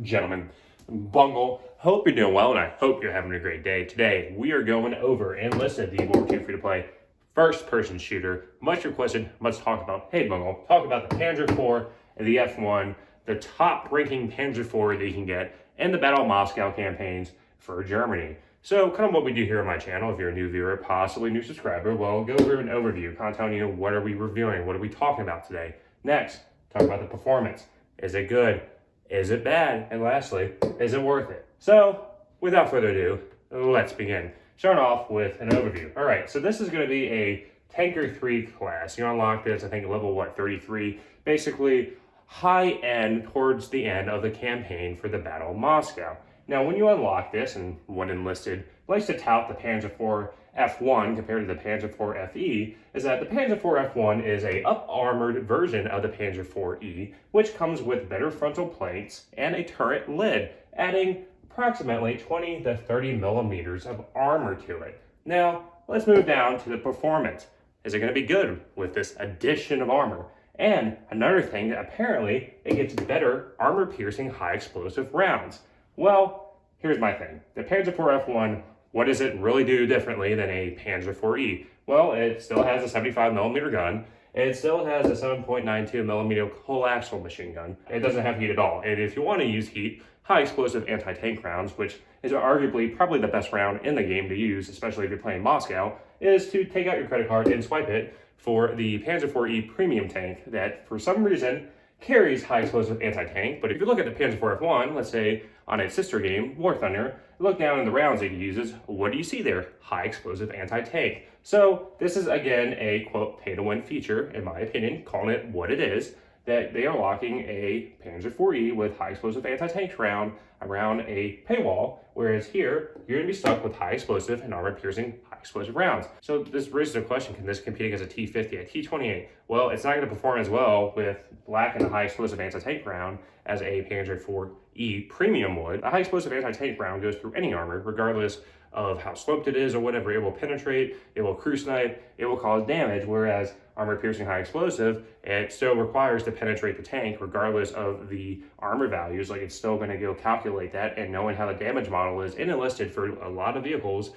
gentlemen, Bungle. Hope you're doing well, and I hope you're having a great day. Today, we are going over Enlisted, the World War II free-to-play first-person shooter. Much requested, much talked about. Hey, Bungle, talk about the Panzer IV and the F1, the top-ranking Panzer IV that you can get, and the Battle of Moscow campaigns for Germany. So, kind of what we do here on my channel, if you're a new viewer, possibly new subscriber, well, go over an overview, kind of telling you what are we reviewing, what are we talking about today. Next, talk about the performance. Is it good? Is it bad? And lastly, is it worth it? So, without further ado, let's begin. Starting off with an overview. All right, so this is going to be a Tanker 3 class. You unlock this, I think, level, 33. Basically, high end towards the end of the campaign for the Battle of Moscow. Now, when you unlock this, and one Enlisted likes to tout the Panzer IV F1 compared to the Panzer IV FE, is that the Panzer IV F1 is a up-armored version of the Panzer IV E, which comes with better frontal plates and a turret lid, adding approximately 20 to 30 millimeters of armor to it. Now, let's move down to the performance. Is it going to be good with this addition of armor? And another thing, apparently, it gets better armor-piercing high-explosive rounds. Well, here's my thing. The Panzer IV F1, what does it really do differently than a Panzer IV E? Well, it still has a 75 millimeter gun. It still has a 7.92 millimeter coaxial machine gun. It doesn't have heat at all. And if you want to use heat, high explosive anti-tank rounds, which is arguably probably the best round in the game to use, especially if you're playing Moscow, is to take out your credit card and swipe it for the Panzer IV E premium tank that, for some reason, carries high explosive anti-tank. But if you look at the Panzer IV F1, let's say on its sister game, War Thunder, look down in the rounds it uses, what do you see there? High explosive anti-tank. So this is again a quote pay-to-win feature, in my opinion, calling it what it is, that they are locking a Panzer IV E with high explosive anti-tank round around a paywall, whereas here, you're going to be stuck with high explosive and armor-piercing high explosive rounds. So this raises the question, can this compete against a T-50, a T-28? Well, it's not going to perform as well with lacking a high explosive anti-tank round as a Panzer IV E premium would. A high explosive anti-tank round goes through any armor, regardless of how sloped it is or whatever. It will penetrate, it will crew snipe, it will cause damage, whereas armor-piercing high explosive, it still requires to penetrate the tank regardless of the armor values. Like, it's still going to go calculate that, and knowing how the damage model is Enlisted for a lot of vehicles,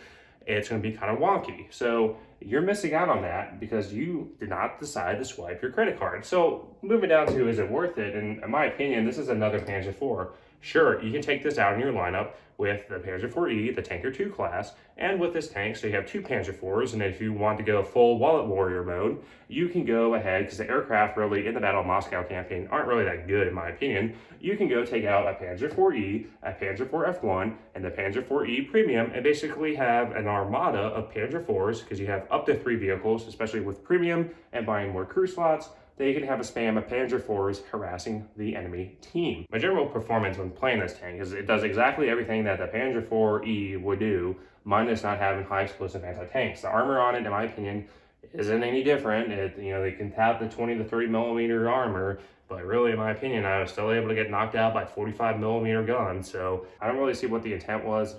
it's going to be kind of wonky. So you're missing out on that because you did not decide to swipe your credit card. So moving down to, is it worth it? And in my opinion, this is another Panzer IV. Sure, you can take this out in your lineup with the Panzer IV E, the Tanker 2 class, and with this tank, so you have two Panzer IVs, and if you want to go full wallet warrior mode, you can go ahead, because the aircraft really in the Battle of Moscow campaign aren't really that good in my opinion, you can go take out a Panzer IV E, a Panzer IV F1, and the Panzer IV E Premium, and basically have an armada of Panzer IVs, because you have up to 3 vehicles, especially with Premium, and buying more crew slots, that you can have a spam of Panzer IVs harassing the enemy team. My general performance when playing this tank is it does exactly everything that the Panzer IV E would do, minus not having high explosive anti-tanks. The armor on it, in my opinion, isn't any different. They can tap the 20 to 30 millimeter armor, but really, in my opinion, I was still able to get knocked out by 45 millimeter guns. So I don't really see what the intent was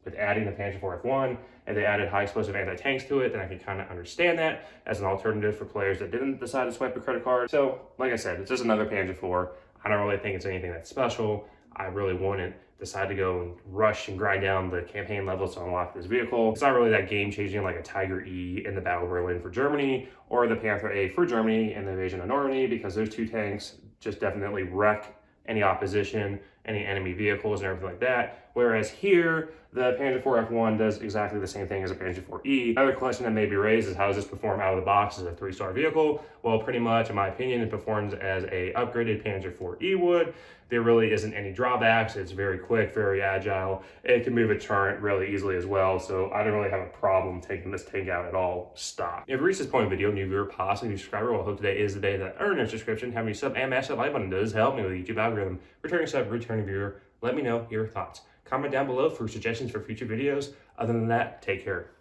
with adding the Panzer IV F1, and they added high explosive anti-tanks to it, then I can kind of understand that as an alternative for players that didn't decide to swipe a credit card. So, like I said, it's just another Panzer IV. I don't really think it's anything that's special. I really wouldn't decide to go and rush and grind down the campaign levels to unlock this vehicle. It's not really that game-changing like a Tiger E in the Battle of Berlin for Germany, or the Panther A for Germany in the Invasion of Normandy, because those two tanks just definitely wreck any opposition, any enemy vehicles, and everything like that. Whereas here, the Panzer IV F1 does exactly the same thing as a Panzer IV E. Another question that may be raised is, how does this perform out of the box as a 3-star vehicle? Well, pretty much, in my opinion, it performs as a upgraded Panzer IV E would. There really isn't any drawbacks. It's very quick, very agile. It can move a turret really easily as well, so I don't really have a problem taking this tank out at all stock. If you reach this point in the video, new viewer, possibly new subscriber, well, I hope today is the day that earn a subscription. Having a sub and mash that like button does help me with the YouTube algorithm. Returning sub, returning viewer, let me know your thoughts. Comment down below for suggestions for future videos. Other than that, take care.